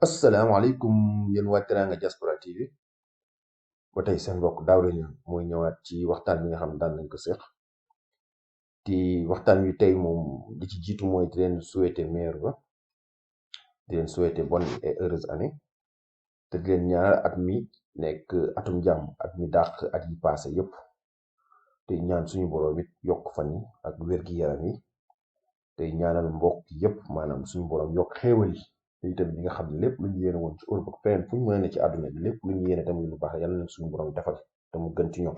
asalaamaaleykum yéen waa Teranga Diaspora TV ba tey seen mbokk Daouda Niang mooy ñëwaat ci waxtaan bi nga xam ne daan nañ ko seq ci waxtaan wi tey moom li ci jiitu mooy di leen souhaiter meilleur ba di leen souhaiter bonne et heureuse année te di leen ñaanal at mi nekk atum jàmm at mi dàq at yi passé yëpp te ñaan suñu borom it yokk fan yi ak wér-gi-yaram yi te ñaanal mbokk yëpp maanaam suñu borom yokk xéewal yi te itam ñi nga xam ne lépp lu ñu yéene woon ci Europe ak feneen fu ñu mën a ne ci àdduna bi lépp lu ñu yéene tamit lu baax yàlla na suñu borom defal te mu gën ci ñoom.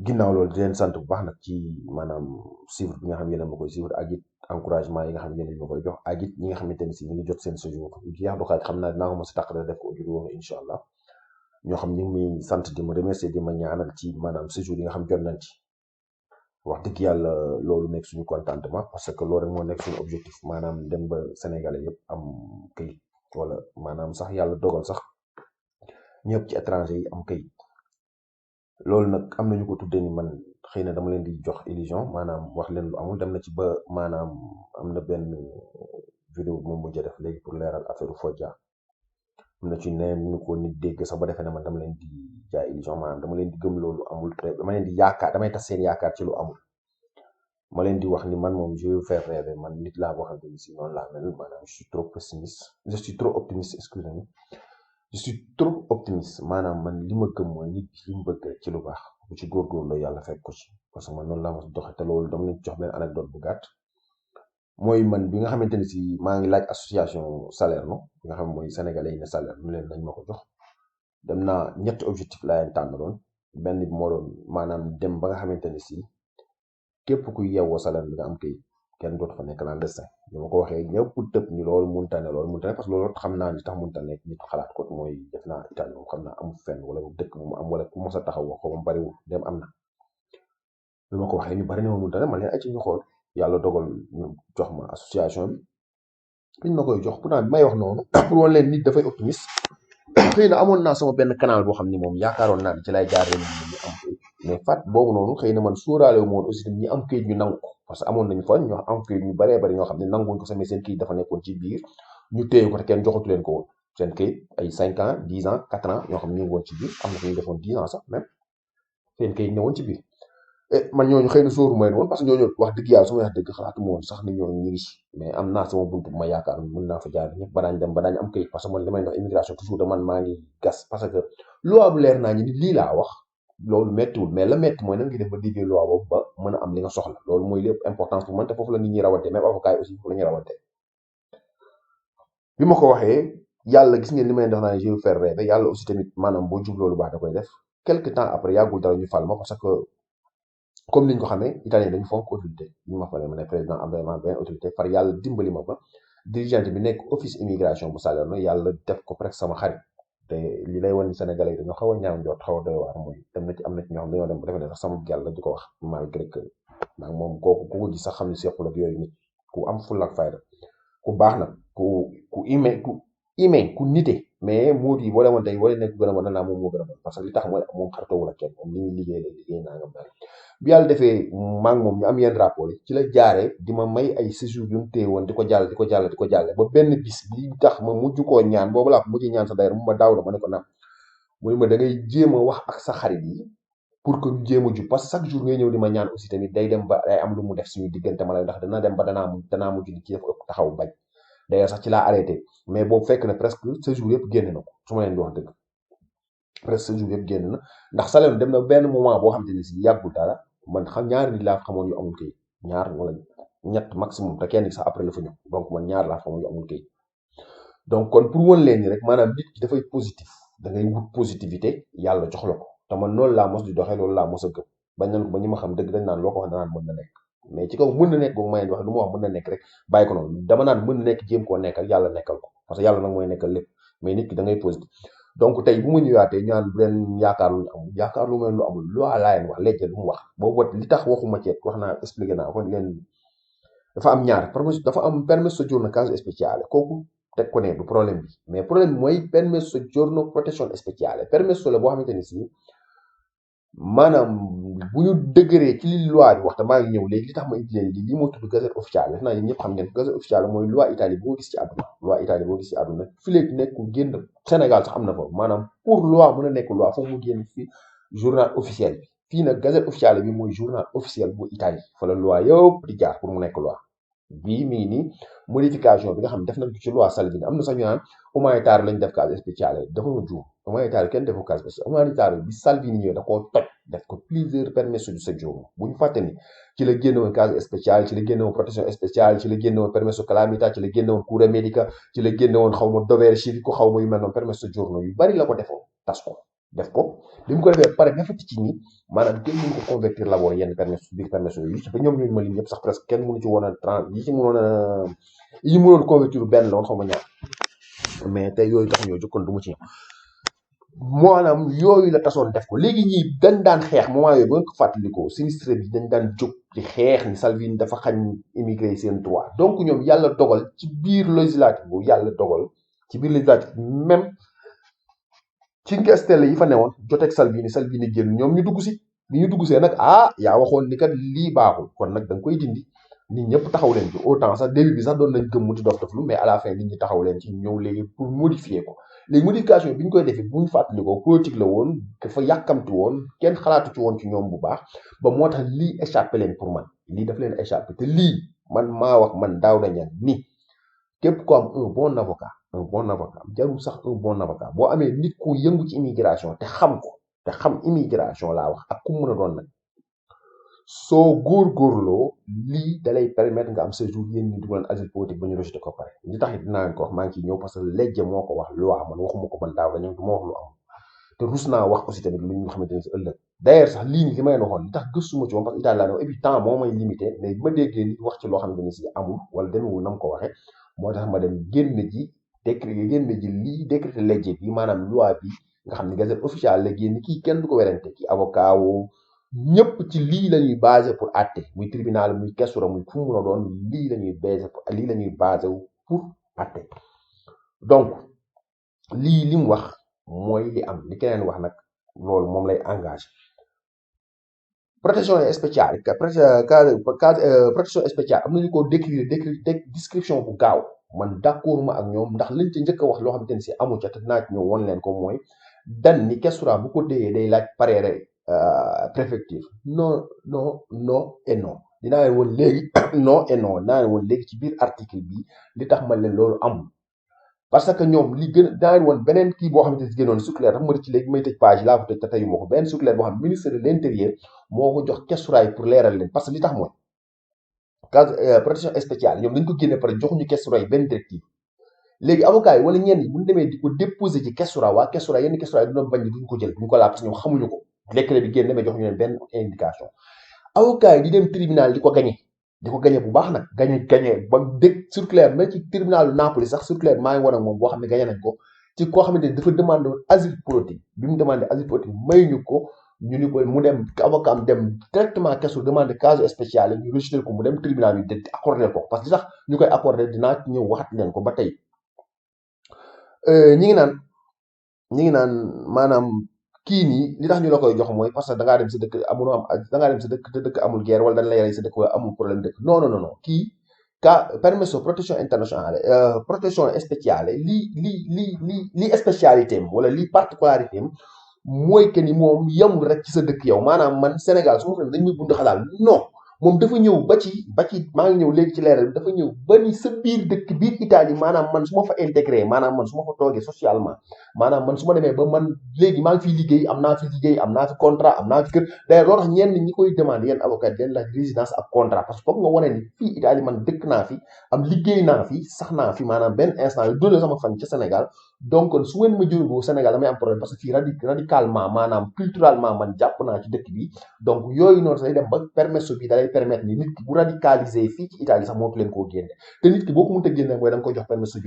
ginnaaw loolu di leen sant bu baax nag ci maanaam suivre bi nga xam yéen a ma koy suivre ak it encouragement yi nga xam yéen a ma koy jox ak it ñi nga xamante ne si ñu ngi jot seen séjour jeex du xaaj xam naa dinaa ko mos a tàqale def ko audio woon incha allah ñoo xam ñu ngi muy sant di ma remercier di ma ñaanal ci maanaam séjour yi nga xam jot nañ ci wax dëgg yàlla loolu nekk suñu contentement parce que loolu rek moo nekk suñu objectif maanaam dem ba sénégalais yëpp am këyit wala maanaam sax yàlla dogal sax ñëpp ci étranger yi am këyit loolu nag am nañu ko tuddee ni man xëy na dama leen di jox illusion maanaam wax leen lu amul dem na ci ba maanaam am na benn vidéo bu ma mujj def léegi pour leeral affaire Fodja am na ci neen ñu ko nit dégg sax ba defee ne man dama leen di jaay illusion maanaam dama leen di gëm loolu amul te dama leen di yaakaar damay tas seen yaakaar ci lu amul ma leen di wax ni man moom je vais faire rêver man nit laa boo xam ne si noonu laa mel maanaam je suis trop pessimiste je suis trop optimiste excusez-moi je suis trop optimiste maanaam man li ma gëm mooy nit li mu bëgg rek ci lu baax bu ci góorgóorlu yàlla fekk ko ci parce que man noonu laa mos doxe te loolu dama leen jox benn anecdote bu gàtt mooy man bi nga xamante ne si maa ngi laaj association Salerno bi nga xam mooy sénégalais yi ne Salerno ñu leen nañ ma ko jox dem naa ñetti objectif laa leen tànnaloon benn bi moo doon maanaam dem ba nga xamante ne si képp kuy yeewoo Salerno bi nga am kayit kenn dootu fa nekk clandestin bi ma ko waxee ñëpp tëb ni loolu mënta ne loolu mënta ne parce que loolu xam naa ni tax mënta nekk nit xalaat ko mooy def naa Italie moom xam naa amul fenn wala dëkk mu am wala ku mos a taxaw wax ko moom bariwul dem am na bi ma ko waxee ñu bari ne ma mënta ne ma leen ay ci ñu xool yàlla dogal ñu jox ma association bi biñ ma koy jox pourtant bi may wax noonu pour woon leen nit dafay optimiste xëy na amoon naa sama benn canal boo xam ni moom yaakaaroon naa ni ci lay jaaree nit ñi am këyit mais fat boobu noonu xëy na man sóoraale wu ma woon aussi tamit ñi am këyit ñu nangu ko parce que amoon nañu fa ñoo am këyit ñu baree bari ñoo xam ne nanguwuñ ko sama seen këyit dafa nekkoon ci biir ñu téye ko te kenn joxatu leen ko woon seen këyit ay 5 ans 10 ans 4 ans ñoo xam ne ñu ngi woon ci biir am na fi ñu defoon 10 ans sax même seen këyit ne woon ci biir man ñooñu xëy na sóoru ma leen woon parce que ñooñu wax dëgg yàlla su ma wax dëgg xalaatuma woon sax ni ñooñu ñu ngi ci mais am naa sama buntu bu ma yaakaar mën naa fa jaar ñëpp ba daañ dem ba daañ am këyit parce que man li may wax immigration toujours de man maa ngi gas parce que loi bu leer naa ñi nit lii laa wax loolu méttiwul mais la métti mooy nan ngi def ba déggee loi boobu ba mën a am li nga soxla loolu mooy lépp importance pour man te foofu la nit ñi rawante même avocat yi aussi foofu la ñuy rawante bi ma ko waxee yàlla gis ngeen li may def naa ne je vais faire rêver yàlla aussi tamit maanaam boo jub loolu baax da koy def quelque temps après yàggul dara ñu fal ma parce que comme niñ ko xamee italien dañu fonk autorité ñu ma falee ma ne président am vraiment benn autorité far yàlla dimbali ma ba dirigeante bi nekk office immigration bu Salerno yàlla def ko presque sama xarit te li lay wan ni sénégalais yi dañoo xaw a ñaaw njort xaw a doy waar mooy dem na ci am na ci ñoo xam dañoo dem ba defe ne sax sama gel la di ko wax malgré que ndax moom kooku ku ko gis sax xam ne sequl ak yooyu nit ku am fulla ak fayda ku baax nag ku ku nite mais muut yi boo demoon tey boo leen nekk gën a mën na naa moom moo gën a mën parce que li tax mooy moom xaritoowul ak kenn moom li ñuy liggéey la liggéey naa nga mel bi yàlla defee maa ngi moom ñu am yenn rapport yi ci la jaaree di ma may ay séjour yu mu téye woon di ko jàll di ko jàll di ko jàlle ba benn bis bi tax ma mujj koo ñaan boobu laa ko mujj ñaan sa dayar mu ma daaw la ma ne ko naam mu ne ma da ngay jéem a wax ak sa xarit yi pour que ñu jéem a jub parce que chaque jour ngay ñëw di ma ñaan aussi tamit day dem ba day am lu mu def suñu diggante ma lay ndax dana dem ba danaa mujj ni ci dafa ëpp taxaw bañ d'ailleurs sax ci laa arrêté mais boobu fekk na presque séjour yëpp génn na ko su ma leen di wax dëgg presque séjour yëpp génn na ndax Salerno dem na benn moment boo xam te ne si yàggul dara man xam ñaari nit laa xamoon yu amul kayit ñaar wala ñett maximum te kenn sax après la fa ñëw donc man ñaar laa xamoon yu amul kayit donc kon pour won leen ni rek maanaam nit ki dafay positif da ngay wut positivité yàlla jox la ko te man noonu laa mos di doxee loolu laa mos a gëm bañ nañ ko ba ñi ma xam dëgg dañ naan loo ko wax danaan mën na nekk mais ci kaw mën na nekk boobu ma leen di wax lu ma wax mën na nekk rek bàyyi ko noonu dama naan mën na nekk jéem koo nekkal yàlla nekkal ko parce que yàlla nag mooy nekkal lépp mais nit ki da ngay positif donc tey bu ma ñëwaatee ñu naan bu leen yaakaar lu ñu amul yaakaar lu mel lu amul lu laa leen wax léegi lu mu wax boobu li tax waxuma ceet wax naa expliqué naa ko leen dafa am ñaar dafa am permesso soggiorno caso speciale kooku teg ko ne du problème bi mais problème bi mooy permesso soggiorno protezione speciale permesso la boo xamante ni si maanaam bu ñu dëgëree ci li loi bi wax te maa ngi ñëw léegi li tax ma indi leen lii moo tudd gazette officielle def naa yéen ñëpp xam ngeen gazette officielle mooy loi Italie boo gis ci àdduna loi Italie boo gis ci àdduna fi léegi nekkul génn Sénégal sax am na fa maanaam pour loi mën a nekk loi foofu mu génn fi journal officiel bi fii nag gazette officielle bi mooy journal officiel bu Italie fa la loi yëpp di jaar pour mu nekk loi bii mi ngi nii modification bi nga xam ne def nañ ko ci loi Salvini am na sax ñu naan humanitaire lañ def case spéciale dafa ma juum humanitaire kenn defu case spéciale humanitaire bi Salvini ñëwee da koo toj def ko plusieurs permis de séjour bu ñu fàtte ni ci la génne woon case spéciale ci la génne woon protection spéciale ci la génne woon permis de calamita ci la génne woon cura medica ci la génne woon xaw ma dovere civico xaw ma yu mel noonu permis de séjour yu bari la ko defoon tas ko def ko bi mu ko defee pare defati ci ni maanaam kenn mënu ko convertir la woon yenn permis biir permis yooyu ci ba ñoom ñooñu ma lim ñëpp sax presque kenn mënu ci woon a 30 yi ci mënoon a yi mënoon convertir benn la woon xaw ma ñaar mais tey yooyu tax ñoo jokkoon du mu ci ñëw maanaam yooyu la tasoon def ko léegi ñii dañ daan xeex moment yooyu ba nga ko fàttalikoo sinistre bi dañ daan jóg di xeex ni Salvini dafa xañ immigré seen droit donc ñoom yàlla dogal ci biir législative bu yàlla dogal ci biir législative même ci ngestelle yi fa newoon joteeg Salvini génn ñoom ñu dugg si bi ñu dugg see nag yaa waxoon ni kat lii baaxul kon nag da nga koy dindi nit ñëpp taxaw leen ci autant sax début bi sax doon nañ gëm mu di dof doflu mais à la fin nit ñi taxaw leen ci ñëw léegi pour modifier ko léegi modification bi ñu koy defee bu ñu fàttalikoo politique la woon dafa yàkkamti woon kenn xalaatu ci woon ci ñoom bu baax ba moo tax lii échappé leen pour man lii daf leen échappé te lii man maa wax man Daouda Niang ni képp ko am un bon avocat jarul sax un bon avocat boo amee nit ku yëngu ci immigration te xam ko te xam immigration laa wax ak ku mën a doon nag soo góorgóorloo lii dalay permettre nga am séjour yéen ñi dugaleen asile politique ba ñu rejeté ko pare li tax it dinaa ko wax maa ngi ciy ñëw parce que lejje moo ko wax loi man waxuma ko man daaw dañu du ma wax lu am te rus naa wax aussi tamit lu ñu xamante ne si ëllëg d'ailleurs sax lii nii li ma leen waxoon li tax gëstuma ci moom parce que Italie laa ne et puis temps moo may limité mais bi ma déggee nit wax ci loo xamante ne si amul wala demewul na mu ko waxee moo tax ma dem génn ji lii décrété lejje bi maanaam loi bi nga xam ne gazette officielle la génn kii kenn du ko werante kii avocat woo ñëpp ci lii la ñuy basé pour àtte muy tribunal muy kesura muy fu mu mun a doon lii la ñuy basé pour àtte donc lii li mu wax mooy li am li keneen wax nag loolu moom lay engagé protection spéciale protection spéciale am nañu ko décrire description bu gaaw man d'accord ma ak ñoom ndax liñ ci njëkk a wax loo xamante ne si amu ca te naa ci ñëw won leen ko mooy dan ni kesura bu ko déyee day laaj parere préfecture non et non dinaa leen woon léegi non et non dinaa leen woon léegi ci biir article bi li tax ma leen loolu amul parce que ñoom li gën dinaa leen woon beneen kii boo xamante ne si génnoon circulaire dafa ma rëcc léegi may tëj page yi laa ko tëj te teyu ma ko benn circulaire boo xam ministre de l'intérieur moo ko jox kesuraay pour leeral leen parce que li tax mooy case protection spéciale ñoom dañ ko génne pare joxuñu kesuraay benn directive léegi avocat yi wala ñenn yi bu ñu demee di ko déposer ci kesura waa kesura yenn kesura yi dina bañ ni duñ ko jël duñ ko laal parce que ñoom xamuñu ko décret bi génn demee jox ñu leen benn indication avocat yi di dem tribunal di ko gañe bu baax nag gañe ba dégg circulaire na ci tribunalu Napoli sax circulaire maa ngi war ak moom boo xam ne gañe nañ ko ci koo xamante ni dafa demandé woon asile politique bi mu demandé asile politique may ñu ko ñu ni ko mu dem avocat am dem directement kesu demandé case spéciale ñu rejeté ko mu dem tribunal bi de accordé ko parce que sax ñu koy accordé dinaa ñëw waxat leen ko ba tey ñi ngi naan maanaam kii nii li tax ñu la koy jox mooy parce que da ngaa dem sa dëkk amuloo am da ngaa dem sa dëkk te dëkk amul guerre wala dañ lay rey sa dëkk wala amul problème dëkk non kii permesso protection internationale protection spéciale lii spécialité am wala lii particularité am mooy que ni moom yamul rek ci sa dëkk yow maanaam man Sénégal su ma fa dañ muy bund xalaal non moom dafa ñëw ba ci maa ngi ñëw léegi ci leeral dafa ñëw ba ni sa biir dëkk biir Italie maanaam man su ma fa intégré maanaam man su ma fa toogee socialement maanaam man su ma demee ba man léegi maa ngi fiy liggéey am naa fi liggéey am naa fi contrat am naa fi kër d'ailleurs loolu tax ñenn ñi koy demandé yéen avocat den la résidence ak contrat parce que foog nga wane ni fii Italie man dëkk naa fi am liggéey naa fi sax naa fi maanaam benn instant yu dundee sama fan ci Sénégal donc su ngeen ma jógee Sénégal damay am problème parce que fii radicalement maanaam culturellement man jàpp naa ci dëkk bi donc yooyu noonu day dem ba permesso bi dalay permettre ni nit ki bu radicalisé fii ci Italie sax mootu leen koo génne te nit ki boo ko mënta génne mooy da nga koy jox permesso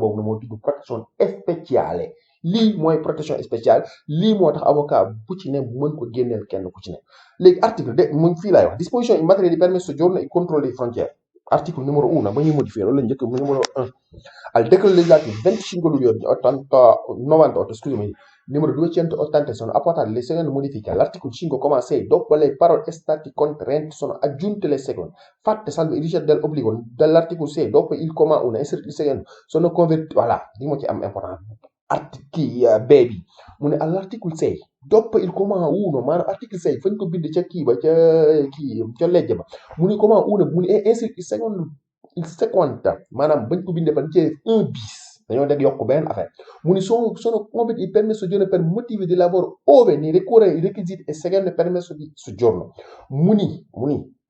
boobu na moo tudd protection spéciale lii mooy protection spéciale lii moo tax avocat bu ci ne mën ko génneel kenn ku ci ne léegi article de mu fii laay wax disposition in materia di permesso soggiorno e controllo delle frontiere article numero 1 ba ñuy modifié loolu la njëkk numero 1 al decreto legislativo 25 luglio 98 scusami Numero 280 sono apportate le seguenti modifiche. All'articolo 5,6, dopo le parole stati contraenti sono aggiunte le seguenti. Fatte salve il ricerca dell'obbligo dall'articolo 6, dopo il comma 1, inseriti il seguente, sono convertiti. Voilà, dis-moi che è importante. Baby. All'articolo 6, dopo il comma 1, ma articolo 6, fañ ko bind ca kii ba ca legge ba mu ne comma 1 mu ne inseriti il seconda maanaam bañ ko bindee fan ci un bis dañoo deg yokk benn affaire mu ne sono convertiti il permesso di soggiorno per motivi di lavoro ove ne ricorre i requisiti e seguendo il permesso di soggiorno mu ni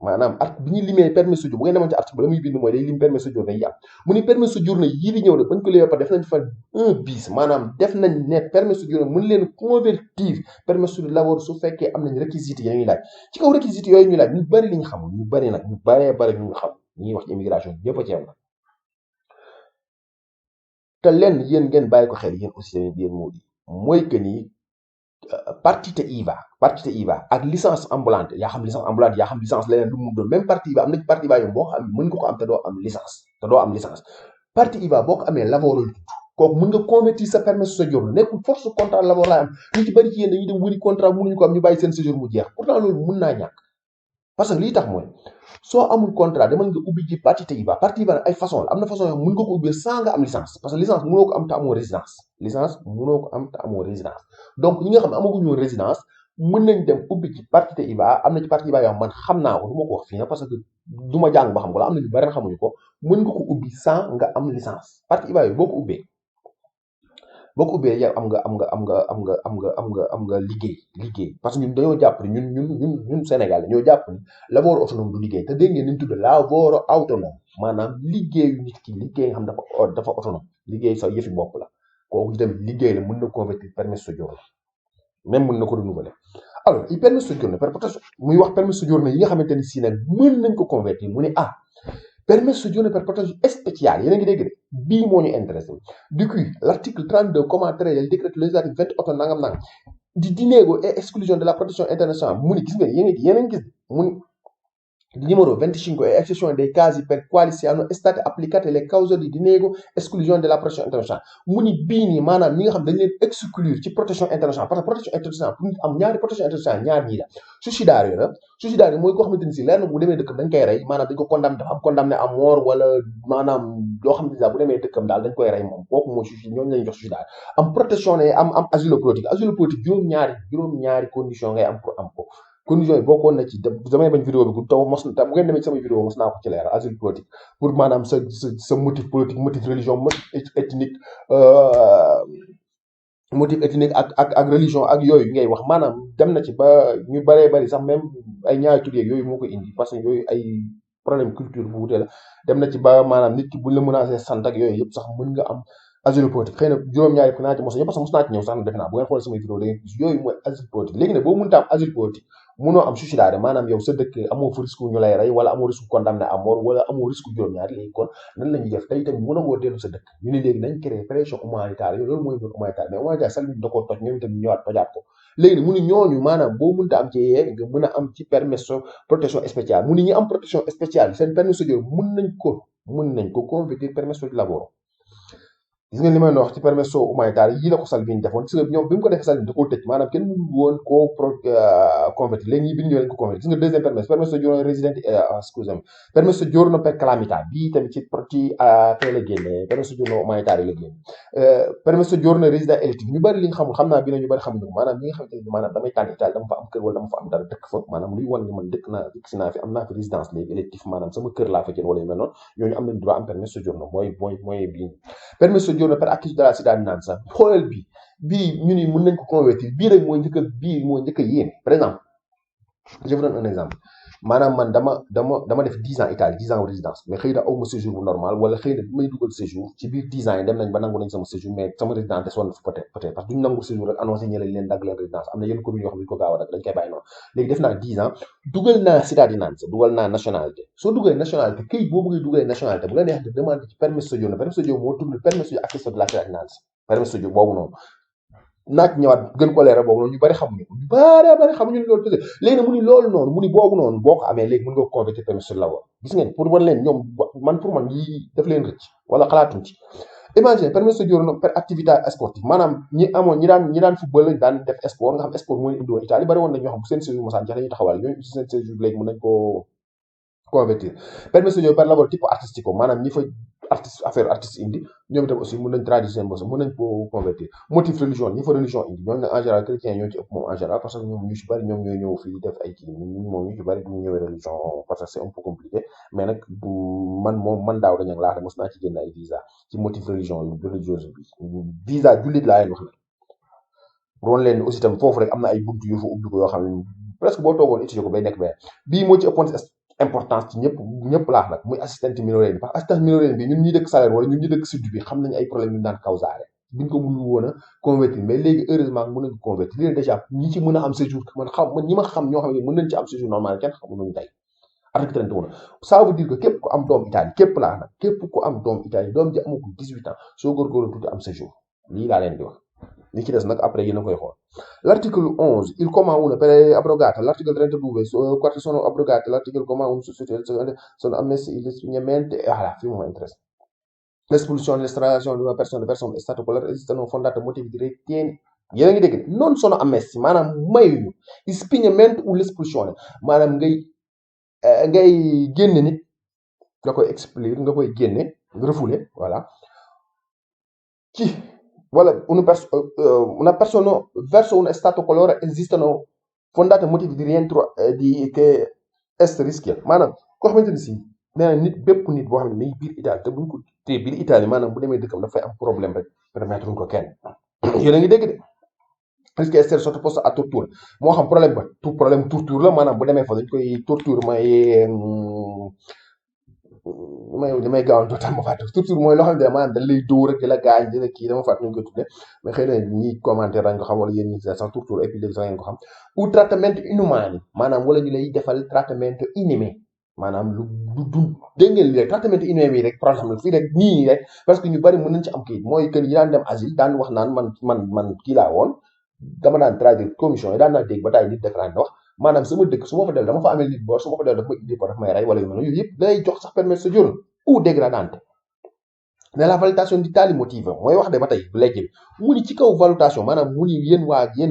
maanaam bi ñu limee permesso soggiorno bu ngeen demoon ci article la muy bind mooy day lim permesso soggiorno yi am mu ni permesso soggiorno yii di ñëw ne bañ ko limee par def nañ fa un bis maanaam def nañ ne permesso soggiorno mën leen convertir permesso di lavoro su fekkee am nañ requisiti yi ñuy laaj ci kaw requisiti yooyu ñuy laaj ñu bari li ñu xamul ñu bari nag ñu bari ñu xam ñuy wax ci immigration ñëpp a ci am nag te lenn yéen ngeen bàyyi ko xel yéen aussi tamit yéen moo di mooy que ni partite IVA ak licence ambulante yaa xam licence leneen lu mu doon même partie IVA am na ci partie IVA yow boo ko am mën nga ko am te doo am licence partie IVA boo ko amee lavoro la tudd kooku mën nga convertir sa permis soggiorno nekkul force contrat lavoro laay am ñu ci bëri ci yéen dañuy dem wëri contrat mënuñu ko am ñu bàyyi seen séjour mu jeex pourtant loolu mën naa ñàkk parce que lii tax mooy soo amul contrat demal nga ubbi ji partite IVA partie IVA ay façon la am na façon yoo mën nga ko ubbi sans nga am licence parce que licence mënoo ko am te amoo résidence donc ñi nga xam ne amaguñu résidence mën nañ dem ubbi ci partite IVA am na ci partie IVA yoo xam man xam naa ko du ma ko wax fii nag parce que du ma jàng ba xam ko la am na ñu bari xamuñu ko mën nga ko ubbi sans nga am licence partie IVA yooyu boo ko ubbee yow am nga liggéey parce que ñun dañoo jàpp ni ñun Sénégal dañoo jàpp ni lavoro autonome du liggéey te dégg ngeen ni mu tudd lavoro autonome maanaam liggéeyu nit ki liggéey nga xam dafa autonome liggéey sa yëfi bopp la kooku itam liggéey la mën na convertir permis soggiorno même mën na ko renouveler alors il permis soggiorno per protezione muy wax permis soggiorno yi nga xamante ni si nag mën nañ ko convertir mu ne permis soggiorno per protezione speciale yéen a ngi dégg de bii moo ñu intéressé du coup l'article 32,3 del décreto legislativo 28 nangam di diniego e esclusione della protezione internazionale mu ni gis nga yéen a ngi gis mu ni numero 25 è eccezione dei casi per quali siano state applicate le cause di diniego esclusione della protezione internazionale mu ni bii nii maanaam ñi nga xam dañ leen exclure ci protection internationale parce que protection internationale pour am ñaari protection internationale ñaar ñii la suicidaire mooy koo xamante ni si leer na bu demee dëkkam dañ koy rey maanaam dañ ko condamné dafa am condamné à mort wala maanaam loo xamante ni daal bu demee dëkkam daal dañ koy rey moom kooku mooy suicide ñooñu lañuy jox suicidaire am protection ne am asile politique juróom-ñaari condition ngay am pour am ko condition yi bokkoon na ci damay bañ vidéo bi bu ngeen demee ci sama vidéo mos naa ko ci leeral asile politique pour maanaam sa motif politique motif religion motif ethnique ak religion ak yooyu ngay wax maanaam dem na ci ba ñu baree bari sax même ay ñaari tur yooyu moo ko indi parce que yooyu ay problème culture bu wute la dem na ci ba maanaam nit ki buñ la menacé sant ak yooyu yëpp sax mën nga am asile politique xëy na juróom-ñaari ko naa ci mos a ñëpp parce que mos naa ci ñëw sax na defe naa bu ngeen xoolee samay vidéo da ngeen gis yooyu mooy asile politique léegi nag boo mënta am asile politique mënoo am suicidaire maanaam yow sa dëkk amoo fa risque ñu lay rey wala amoo risque condamné à mort wala amoo risque juróom-ñaari léegi kon nan la ñuy def tey tamit mën a ngoo dellu sa dëkk ñu ne léegi nañ créé pression humanitaire loolu mooy doon humanitaire mais humanitaire sax da koo toj ñoom itam ñu ñëwaat tojaat ko léegi nag mu ni ñooñu maanaam boo mënta am ci yee nga mën a am ci permission protection spéciale mu ni ñi am protection spéciale seen permission de mën nañ ko convertir permission de lavoro gis nga li may wax ci permesso umanitaire yii la ko Salvini defoon gis nga ñoom bi mu ko defee Salvini da koo tëj maanaam kenn mënu woon koo convertir léegi ñii bi ñu ñëw lañ ko convertir gis nga deuxième permesso giorno residente scusami permesso giorno per calamità bii tamit ci tey la génne permesso giorno umanitaire la génne permesso giorno resident elettivo ñu bëri li nga xamul xam naa bi na ñu bëri xamuñu ko maanaam ñi nga xamante ne maanaam damay tànn Italie dama fa am kër wala dama fa am dara dëkk fa maanaam luy wan ne man dëkk naa fi am naa fi résidence léegi électif maanaam sama kër laa fa jël wala yu mel noonu ñooñu am nañ droit am permesso giorno mooy bii permesso giorno per acquisto della cittadinanza xoolal bii ñu ni mën nañ ko convertir bii rek mooy njëkk a yéene par exemple je vous donne un exemple maanaam man dama def 10 ans Italie 10 ans résidence mais xëy na aw ma séjour bu normal wala xëy na bi may dugal séjour ci biir 10 ans yi dem nañ ba nangu nañ sama séjour mais sama résidence des woon na fa peut-être parce que duñ nangu séjour rek annoncé ñële leen dagg leen résidence am na yenn communes yoo xam ne ñu ko gaaw a dagg dañ koy bàyyi noonu léegi def naa 10 ans dugal naa cittadinanza dugal naa nationalité soo dugalee nationalité këyit boo bëggee dugalee nationalité bu la neex de demande ci permesso soggiorno moo tudd permesso di acquisto della cittadinanza permesso soggiorno boobu noonu naa ci ñëwaat gën ko leeral boobu noonu ñu bari xamuñu ko ñu bari xamuñu loolu peut-être léegi nag mu ni loolu noonu mu ni boobu noonu boo ko amee léegi mën nga ko convertir permesso di lavoro gis ngeen pour wan leen ñoom pour man yii daf leen rëcc wala xalaatuñ ci imagine permis de séjour per activité sportive maanaam ñi daan football lañ daan def sport nga xam sport moo leen indiwoon Italie bari woon na ñoo xam bu seen séjour mosaan jeex dañuy taxawal ñooñu aussi seen séjour léegi mën nañ koo convertir permis de séjour par labor type artistico maanaam ñi fa artiste indi ñoom itam aussi mën nañ traduire seen bopp mën nañ ko convertir motif religion ñi fa religion indi ñooñu nag en général chrétien ñoo ci ëpp moom en général parce que ñoom ñu ci bari ñoom ñooy ñëw fii def ay kii moom ñu ci bari ñu ñëwee religion parce que c'est un peu compliqué mais nag bu man daaw dañu laax mos naa ci génn ay visa ci motif religion religieuse bi visa jullit laa leen wax nag roon leen aussi tam foofu rek am na ay buntu yu fa ubbi ko yoo xam ne presque boo toogoon étudier ko bay nekk benn bii moo ci ëppoon importance ci ñëpp laax nag muy assistante minorité bi parce que assistante minorité bi ñun ñi dëkk salaire wala ñun ñi dëkk sud bi xam nañu ay problème yu daan causare biñ ko mënul woon a convertir mais léegi heureusement mën nañ ko convertir léegi déjà ñi ci mën a am séjour man ñi ma xam ñoo xam ne mën nañ ci am séjour normal kenn xamu nañu tey article 31 ça veut dire que képp ku am doom Italie képp laax nag képp ku am doom Italie doom ji amagul 18 ans soo góorgóorlu tuuti am séjour lii laa leen di wax li ci des nag après yéen a koy xool l'articolo 11 il comma 1 per abrogata l'articolo 32 quarti sono abrogati l'articolo comma 1 sono ammessi il spegnimento e voilà fi mu interessa l'espulsione l'estradizione di una persona è stato qualora esistano fondati motivi di ritieni yéen a ngi dégg non sono ammessi maanaam mayuñu il spegnimento ou l'espulsione maanaam ngay génne nit nga koy expulser nga koy génne nga refoulé voilà ci voilà una persona verso uno stato qualora esistano fondati motivi di rientro che est rischia maanaam koo xamante ni si nee na nit bépp nit boo xam ne day biir Italie te buñ ko téye biir Italie maanaam bu demee dëkkam dafay am problème rek permettre ko kenn yéen a ngi dégg de risque essere sottoposto a torture moo xam problème ba problème torture la maanaam bu demee fa dañ koy torture damay gaawantu tam ma fàtte torture mooy loo xam ne maanaam dañ lay dóor rek di la gaañ di la kii dama fàtte ñu koy tudde mais xëy na ñi commentaire dañ ko xam wala yéen ñi sax torture et puis léegi sax ngeen ko xam ou trattamento inumani maanaam wala ñu lay defal trattamento inhumain maanaam lu dégg ngeen lii rek trattamento inhumain bi rek problème la fii rek nii rek parce que ñu bari mën nañ ci am kii mooy que yi daan dem asile daan wax naan man kii laa woon dama daan traduire commission yi daan naa dégg ba taay nit déclaré wax maanaam sama dëkk su ma fa del dama fa amee nit bor su ma fa del dafa ma indi ko daf may rey wala yu mel yooyu yëpp day jox sax permis de séjour ou dégradante ne la valutazione di tali motivi mooy wax de ba tey léegi bi mu ni ci kaw valutation maanaam mu ni yéen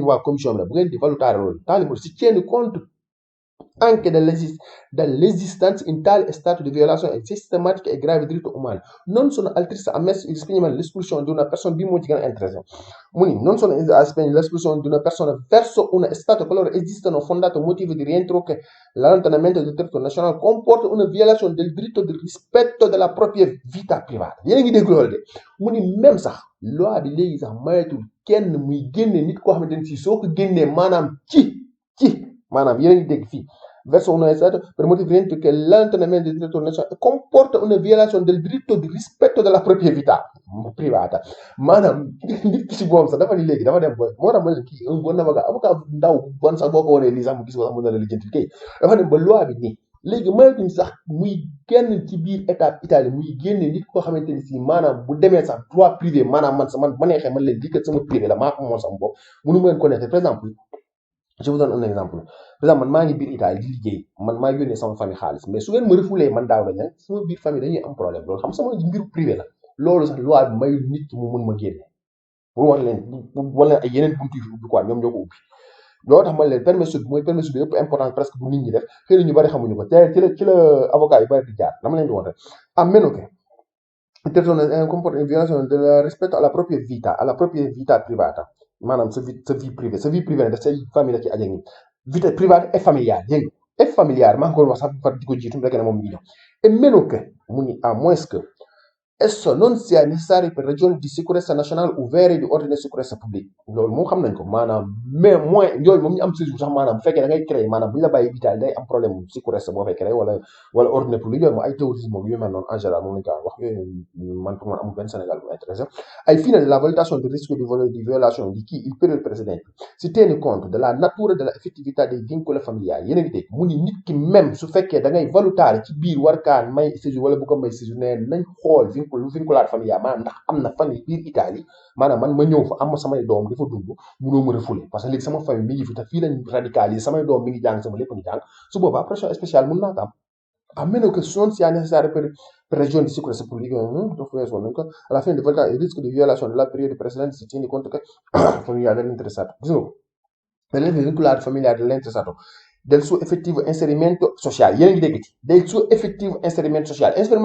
waa commission bi la bu ngeen di valutare loolu tali motivi si tiene compte anche dall'esistenza in tale stato di violazione sistematica e grave diritto umano non sono altresì ammessi il spegnimento l'espulsione di una persona bi moo ci gën a intéressant mu ni non sono ammessi l'espulsione di una persona verso un stato qualora esistano fondati motivi di rientro che l'allontanamento del territorio nazionale comporta una violazione del diritto di rispetto della propria vita privata yéen a ngi dégg loolu de mu ni même sax loi bi léegi sax mayetul kenn muy génne nit koo xamante ne si soo ko génnee maanaam maanaam yéen a ngi dégg fii verso uno stato per motivi di che l'allontanamento del territorio nazionale comporta una violazione del diritto di rispetto della propria vita privata maanaam nit ki si boom sax dafa ni léegi dafa dem ba moo tax ma ne kii un bon avocat ndaw bon sax boo ko wanee lii sax mu gis ko sax mën na la lijjanti kay dafa dem ba loi bi nii léegi mayatuñ sax muy génn ci biir état Italie muy génne nit koo xamante ni si maanaam bu demee sax droit privé maanaam man ma neexee man leen di kat sama privé la maa ko moom sama bopp mënu ma leen connaître par exemple je vous donne un exemple par exemple man maa ngi biir Italie di liggéey man maa yónnee sama famille xaalis mais su ngeen ma refulee man daaw dañ sama biir famille dañuy am problème loolu xam sama mbiru privé la loolu sax loi bi mayul nit ki mu mën ma génne pour wax leen wala ay yeneen buntu yu fi ubbi quoi ñoom ñoo ko ubbi loolu tax man leen permis bi mooy permis bi yëpp important presque bu nit ñi def xëy na ñu bari xamuñu ko ci la avocat yu bari di jaar dama leen di wax rek a meno che il territorio comporta una violazione del rispetto alla propria vita privata maanaam sa vie privée ne daf say famille la ci ajak ni vita privata e familiare dégg nga e familiare maa ngi ko wax sax far di ko jiitu rek ne moom mi ngi ñëw e meno che mu ni à moins que esso non sia necessario per ragioni di sicurezza nazionale o vere di ordine e sicurezza pubblica loolu moom xam nañ ko maanaam mais moins yooyu moom ñu am séjour sax maanaam bu fekkee da ngay créé maanaam bu ñu la bàyyi Italie day am problème sicurezza boo fay créé wala ordine public yooyu moom ay terrorisme yu mel noonu en général moom lañ ko wax yooyu man pour man amul benn Sénégal bu intéressé ai fine della valutazione del rischio di violazione di chi il periodo precedente si tiene conto della natura della effettività dei vincoli familiari yéen a ngi dégg mu ni nit ki même su fekkee da ngay valutare ci biir war kaan may séjour wala bu ko may séjour nee nañ xool lu vinculare familiare maanaam ndax am na famille biir Italie maanaam man ma ñëw fa am samay doom dafa dund mënoo ma refoulé parce que léegi sama famille mi ngi fi te fii lañ radicalisé samay doom mi ngi jàng sama lépp ngi jàng su boobaa pression spéciale mën naa ko am a meno che non sia necessario per ragioni di sicurezza pubblica, alla fine di valutare il rischio di violazione della periodo precedente si tiene conto che famiglia dell'interessato. Dell'ente vincolare familiare dell'interessato, del suo effettivo inserimento sociale yéen a ngi dégg ci del suo effettivo inserimento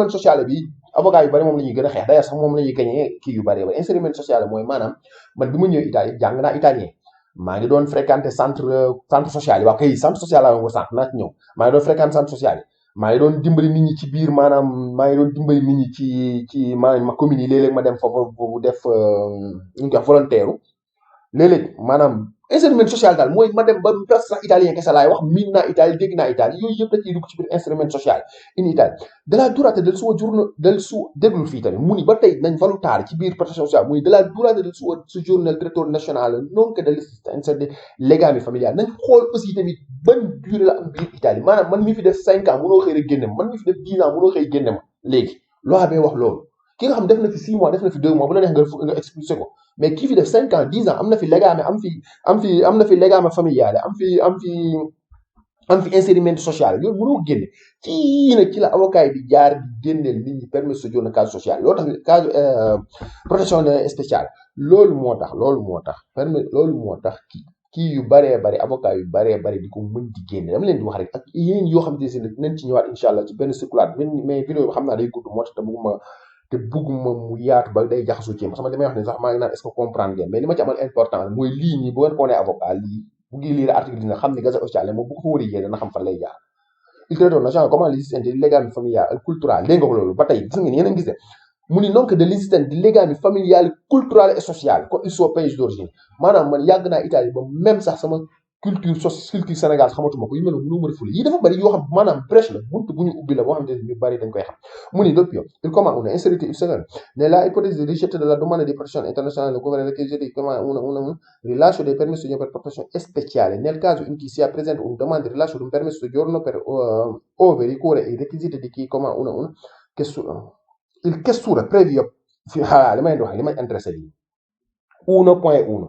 sociale bi avocat yu bari moom la ñuy gën a xeex d'ailleurs sax moom la ñuy gañee kii yu bari inserimento sociale mooy maanaam man bi ma ñëw Italie jàng naa italien maa ngi doon fréquenté centre social yi waaw kay centre social laa doon sant naa ci ñëw maa ngi doon fréquenté centre social yi maa ngi doon dimbali nit ñi ci biir maanaam maa ngi doon dimbali nit ñi ci maanaam ma commune yi léeg-léeg ma dem foofu def ñu koy wax volontaire léeg-léeg maanaam instrument social daal mooy ma dem ba presque sax italien kese laay wax miin naa Italie dégg naa Italie yooyu yëpp da ciy dugg ci biir instrument social in Italie de la durata del suo giorno del suo déglul fii tamit mu ni ba tey nañ valutare ci biir protezione sociale muy de la durata del suo soggiorno nel territorio nazionale nonché dell'esistenza dei legami familiari nañ xool aussi tamit ban durée la am biir Italie maanaam man mi fi def 5 ans mënoo xëy rek génne ma man mi fi def 10 ans mënoo xëy génne ma léegi loi bee wax loolu ki nga xam def na fi 6 mois def na fi 2 mois bu la neex nga expulsé ko mais kii fi def 5 ans 10 ans am na fi legame am na fi legame familiale am fi insérimento sociale yooyu mënoo ko génne ci nag ci la avocat yi di jaar di génneel nit ñi permis soggiorno case sociale loolu tax case protezione speciale loolu moo tax permis loolu moo tax kii yu baree bari avocat yu baree bari di ko mën di génne dama leen di wax rek ak yeneen yoo xam ne nañ ci ñëwaat incha allah ci benn circulaire mais vidéo bi xam naa day gudd moo tax te bugguma mu yaatu ba day jaxasoo ci parce que damay wax ne sax maa ngi naan est-ce que comprendre ngeen mais li ma ci amal important mooy lii nii bu ngeen ko nee avocat lii bu ngi lire article dina xam ni Gazzetta Ufficiale moom bu ko fa war a yéene dana xam fan lay jaar il traite national comment l'esistente di legami familiali culturali dégg nga ko loolu ba tey gis ngeen yéen a gis ne mu ni nonché dell'esistente di legami familiali culturali e sociali con il suo paese d'origine maanaam man yàgg naa Italie ba même sax sama culture Sénégal xamatuma ko yu mel noonu mënu ful yi dafa bari yoo xam maanaam brèche la buntu bu ñu ubbi la boo xam ne ñu bari dañ koy xam mu ni doppio il comment una inserito il seguente nella ipotesi di rigetto della domanda di protezione internazionale del governo requisiti come un rilascio dei permessi di protezione speciale nel caso in cui sia presente un domanda di rilascio di un permesso di soggiorno per ove ricorre i requisiti di chi come una che il che sura previo li may intéressé lì 1.1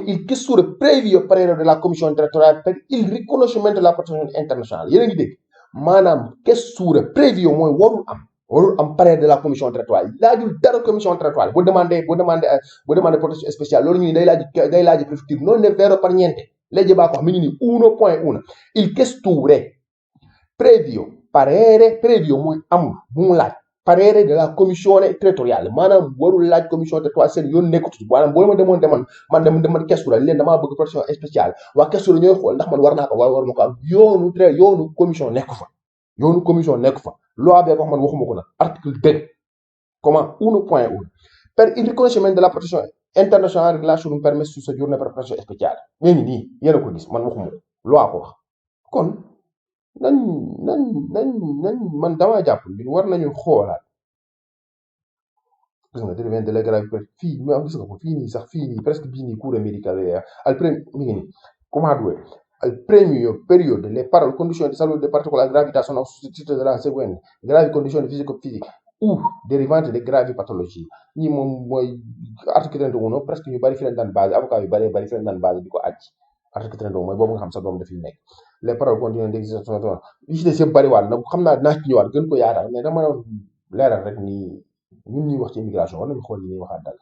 il chiusura previo parere della commissione territoriale per il riconoscimento della protezione internazionale yéen a ngi dégg maanaam chiusura previo mooy warul am parere della commissione territoriale laajul dara commissione territoriale boo demandé protezione spéciale loolu ñu day laaj préfecture non è vero per niente legge baa ko wax mi ngi nii 1.1 il chiusura previo parere previo mooy amul bu mu laaj parere della commissione territoriale maanaam warul laaj commissione territoriale seen yoon nekkatu ci maanaam boo ma demoon man questura leen damaa bëgg protection spéciale waa questura ñooy xool ndax man war naa ko war ma ko am yoonu commission nekk fa loi bee ko wax man waxuma ko nag article 2 comment 1.1 per il riconoscimento della protezione internazionale rilascio di un permesso di soggiorno per protezione speciale ñee ngi nii yéen a ko gis man waxuma ko loi ko wax kon nañ man damaa jàpp ni war nañu xoolaat gis nga dérivé de la grave fii ma gis nga ko fii nii sax fii nii presque bii nii cure médicale al premier mi ngi nii comment dire al premio periodo le parole condizioni di salute di particolare gravità sono sostituite dalla seguente gravi condizioni fisico-fisiche ou derivanti da gravi patologie ñi moom mooy article 31 presque ñu bari fi leen daan base avocat yu bari fi leen daan base di ko àjj article 32 mooy boobu nga xam sa doom dafiy nekk les paroles continuent d'exister yi ci des yëpp bariwaat na xam naa dinaa ci ñëwaat gën ko yaatal mais dama leeral rek ni ñun ñuy wax ci immigration war nañu xool yi ñuy waxaat dal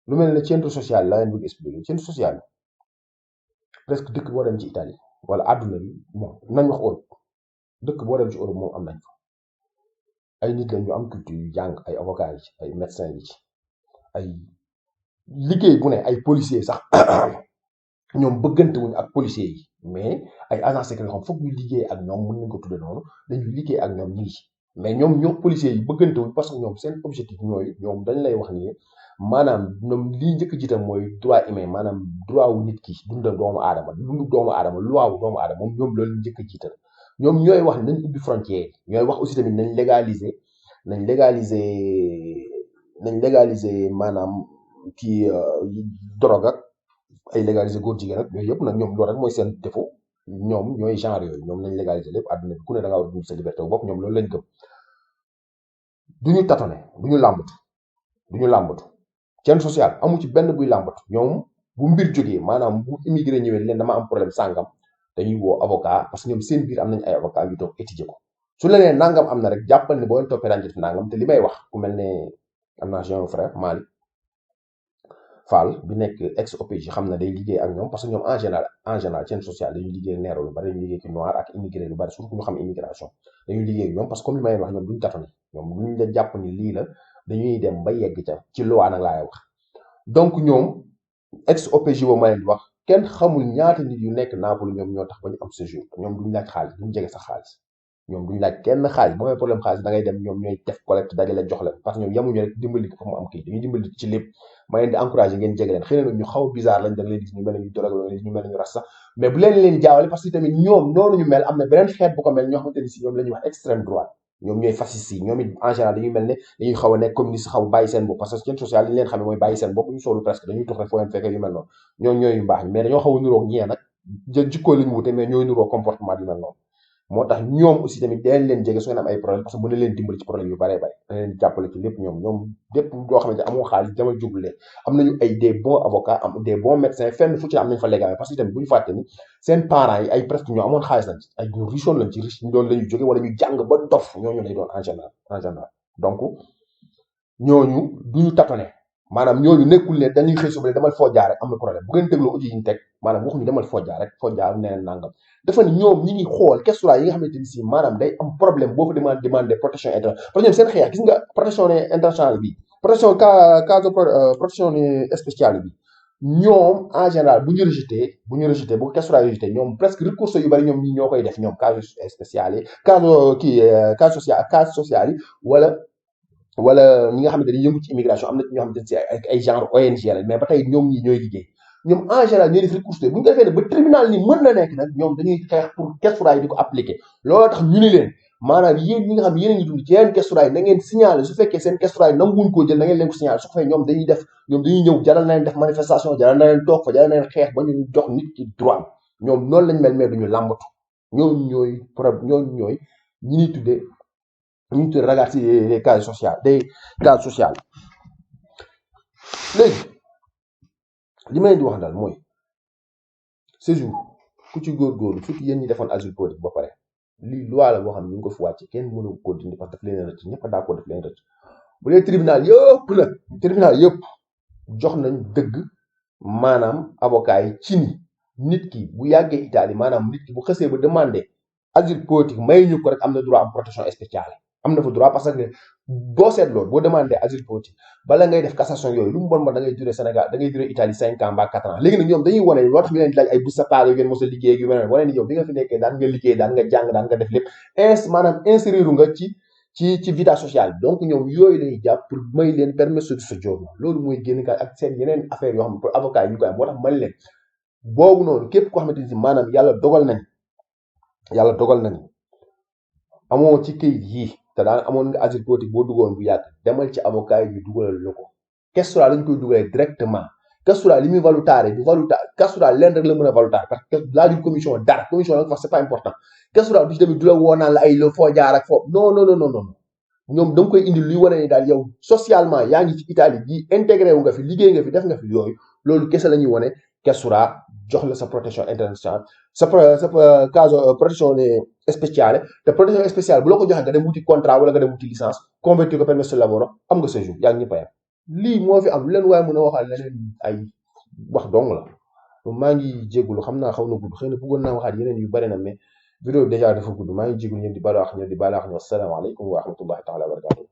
lu mel ne centre social la leen bëgg expliquer centre social presque dëkk boo dem ci Italie wala àdduna bi moom nañ wax Europe dëkk boo dem ci Europe moom am nañ fa ay nit lañ ñu am culture yu jàng ay avocat yi ci ay médecin yi ci ay liggéey bu ne ay policiers sax ñoom bëggante wuñ ak policiers yi mais ay agents secrets xam foog ñu liggéey ak ñoom mën nañ ko tudde noonu dañuy liggéey ak ñoom ñi ngi ci mais ñoo policiers yi bëggante wuñ parce que ñoom seen objectif ñoom dañ lay wax ni maanaam ñoom lii njëkk jiitam mooy droit humain maanaam droit wu nit ki dundal doomu aadama dundu doomu aadama loi wu doomu aadama moom ñoom loolu njëkk jiital ñoom ñooy wax ne nañ ubbi frontière ñooy wax aussi tamit nañ légaliser maanaam kii drogue ak ay légaliser góor jigéen ak yooyu yëpp nag ñoom loolu rek mooy seen défaut ñoom ñooy genre yooyu ñoom lañ légaliser lépp àdduna bi ku ne da ngaa war a dund sa liberté bopp ñoom loolu lañ gëm duñu tatone duñu làmbatu chaîne sociale amu ci benn buy làmbatu ñoom bu mbir jógee maanaam bu immigré ñëwee leen dama am problème sàngam dañuy woo avocat parce que ñoom seen biir am nañ ay avocat yu toog étudier ko su la nee nangam am na rek jàppal ne boo leen toppee daañu def nangam te li may wax ku mel ne am naa jeune frère Malick Fall bi nekk ex OPJ xam na day liggéey ak ñoom parce que ñoom en général seen social dañuy liggéey ak neero lu bari dañuy liggéey ak noir ak immigré lu bari surtout ñu xam immigration dañuy liggéey ak ñoom parce que comme li ma leen wax ñoom duñ tatone ñoom duñ la jàpp ni lii la dañuy dem ba yegg ca ci loi nag laay wax donc ñoom ex OPJ boobu ma leen di wax kenn xamul ñaata nit yu nekk Napoli ñoom ñoo tax ba ñu am séjour ñoom duñ laaj xaalis duñ jege sax xaalis ñoom duñ laaj kenn xaalis boo amee problème xaalis da ngay dem ñoom ñooy def collecte dajale jox leen parce que ñoom yamuñu rek dimbali ko fa mu am kii dañuy dimbali ci lépp ma leen di encouragé ngeen jege leen xëy na nag ñu xaw a bizarre lañ da leen gis ñu mel ne ñu dorog la ñu mel ne ñu ras sax mais bu leen jaawale parce que tamit ñoom noonu ñu mel am na beneen xeet bu ko mel ñoo xamante ni si ñoom la ñuy wax extrême droite ñoom ñooy fasciste yi ñoom it en général dañuy mel ne dañuy xaw a nekk communiste xaw bàyyi seen bopp parce que seen social li ñu leen xamee mooy bàyyi seen bopp ñu soolu presque dañuy tux rek foo leen fekkee yu mel noonu ñoom ñooy yu baax mais dañoo xaw a nuroog ñee nag jikkoo lañu wute mais ñooy nuroo comportement yu mel noonu moo tax ñoom aussi tamit dañ leen jege su ngeen am ay problème parce que mën na leen dimbali ci problème yu bare bare da leen jàppale ci lépp ñoom lépp doo xamante ne amoo xaalis demal jublu leen am nañu ay des bons avocats am des bons médecins fenn fu ci am nañ fa légal parce que tamit bu ñu fàtte ni seen parents yi ay presque ñoo amoon xaalis lañ ay ñu richoon lañ ci riche loolu la ñu jóge wala ñu jàng ba dof ñooñu lay doon en général donc ñooñu duñu tatone maanaam ñooñu nekkul ne dañuy xëy suba demal foo jaar rek am na problème bu ngeen dégloo audio yi ñu teg maanaam waxuñu demal foo jaar rek foo jaar neneen nangam dafa ne ñoom ñi ngi xool questura yi nga xamante ni si maanaam day am problème boo fa demandé protection internationale parce que ñoom seen xeex gis nga protection internationale bi protection spéciale bi ñoom en général bu ñu rejeté bu questura rejeté ñoom presque recours yu bari ñoom ñi ñoo koy def ñoom cas spécial yi cas social yi wala ñi nga xamante ni yëngu ci immigration am na ñoo xamante ne si ay genre ONG la mais ba tey ñoom ñi ñooy liggéey ñoom en général ñooy def recours bu ñu ko defee nag ba tribunal ni mën na nekk nag ñoom dañuy xeex pour questura yi di ko appliquer looloo tax ñu ni leen maanaam yéen ñi nga xam yéen a ngi dund ci yeneen questura yi na ngeen signaler su fekkee seen questura yi nanguwuñ koo jël na ngeen leen ko signaler su ko fee ñoom dañuy ñëw jaral na leen def manifestation jaral na leen toog fa jaral na leen xeex ba ñu jox nit ki droit ñoom noonu lañ mel mais duñu làmbatu ñooñu ñooy ñi ñuy tuddee ñu tuddee ragazzi des cases sociales léegi li ma leen di wax daal mooy séjour ku ci góorgóorlu surtout yéen ñi defoon asile politique ba pare lii loi la boo xam ne ñu ngi ko fi wàcce kenn mënu ko dindi parce que daf leen rëcc ñëpp d'accord daf leen rëcc bu dee tribunal yëpp jox nañ dëgg maanaam avocat yi ci ni nit ki bu yàggee Italie maanaam nit ki bu xësee ba demandé asile politique may ñu ko rek am na droit am protection spéciale am na fa droit parce que boo seetloo boo demandé asile politique bala ngay def cassation yooyu lu mu bon da ngay duré Sénégal da ngay duré Italie 5 ans mbaa 4 ans léegi nag ñoom dañuy wane loo tax ñu leen di laaj ay bourse salaire yu ngeen mos a liggéey yu mel wane ni yow bi nga fi nekkee daan nga liggéey daan nga jàng daan nga def lépp maanaam inscrire nga ci vita sociale bi donc ñoom yooyu lañuy jàpp pour may leen permettre de séjour loolu mooy génn ka ak seen yeneen affaire yoo xam ne pour avocat yi ñu koy am moo tax man leen boobu noonu képp koo xamante ni maanaam yàlla dogal nañ amoo ci këyit yii te daan amoon nga asile politique boo duggoon bu yàgg demal ci avocat yi ñu dugalal la ko questura lañ koy dugalee directement questura li muy valutare du valutare questura leen rek la mën a valutare parce que laajul commission dara commission la c'est pas important questura du ci tamit du la woo naan la ay foo jaar ak foofu non ñoom da nga koy indi luy wane ni daal yow socialement yaa ngi ci Italie gi intégré wu nga fi liggéey nga fi def nga fi yooyu loolu kese la ñuy wane questura jox la sa protection internationale sa caso protection spéciale te protection spéciale bu la ko joxee nga dem wuti contrat wala nga dem wuti licence convertir ko permis de lavoro am nga séjour yaa ngi ñu payam lii moo fi am leen waaye mën a waxal leneen ay wax dong la maa ngi jégalu xam naa xaw na gudd xëy na bëggoon naa waxaat yeneen yu bari na mais vidéo bi déjà dafa gudd maa ngi jégalu ñeen di balaax ñeen di balaax ñoo asalaamaaleykum wa rahmatullahi taala wa barakatuh